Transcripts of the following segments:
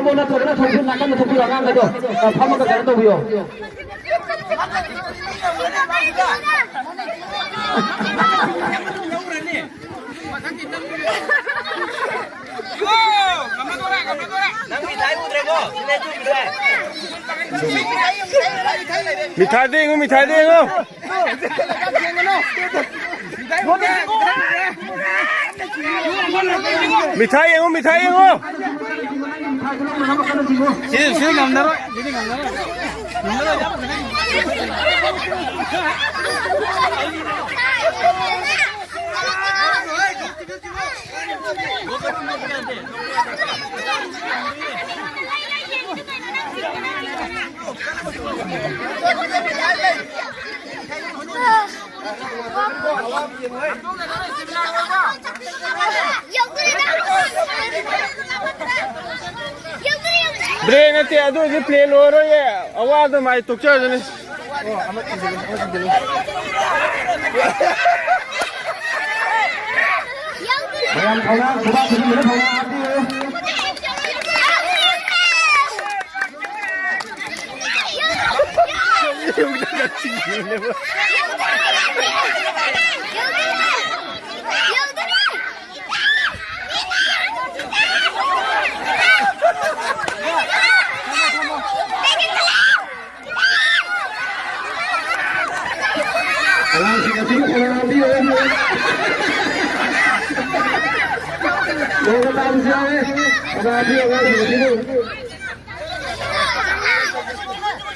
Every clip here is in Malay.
뭐 나타나 통수 나가는 통수 나가는 거죠. 파먹가 가는 거고요. 미ठा이 देंगे मिठाई देंगे मिठाई एगो मिठाई एगो sini ngamdaro ब्रेन ते अदो जे प्लेन हो रो ये आवाज माई तो क्या जने Yang thona sudah sudah thona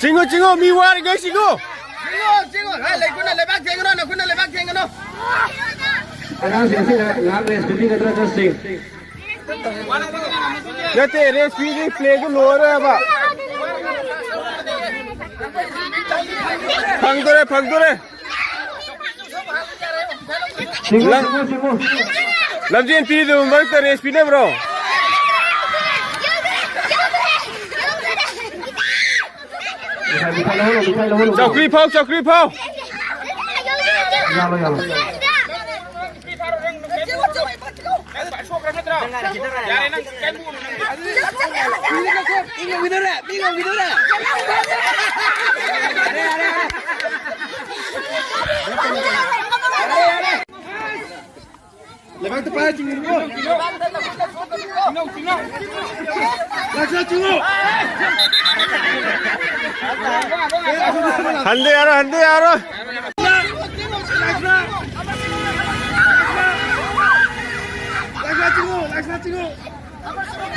चिंगो चिंगो मी वार गई चिंगो Cinggu, lấy cuốn này lấy bác cinggu nó, cuốn này lấy bác cinggu nó. Anak sih nggak respi kita testing. ये ते रेसिपी की प्ले को लो रहा है बा फंग दो रे लमजीन पी दो मर तो रेसिपी ने ब्रो चौकरी पाओ Bingung gitu dah. Lepas tu pada cinggu dulu. Cinggu. Laksana cinggu. हंदे यारो Laksana cinggu.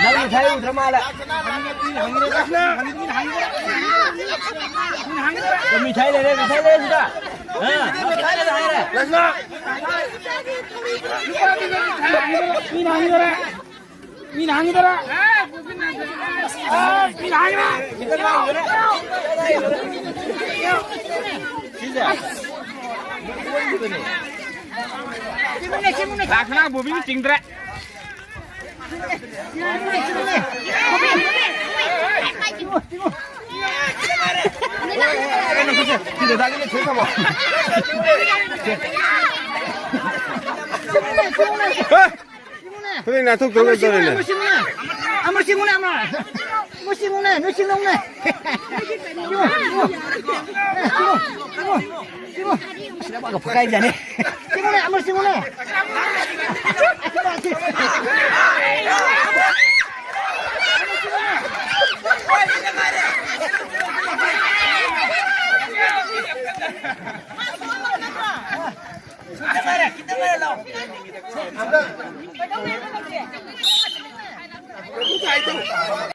Nang saya udah malah. Mitai le sudah. Laksana. Min hangidara. Laksana bobi cingdra. Tidak lagi ni cerita apa? 그래 나 톡 들어가 있더래 Amar singune amar. Musingune. Sudah bagus pakai jadi. Singune amar singune. Kita mana lo? Kita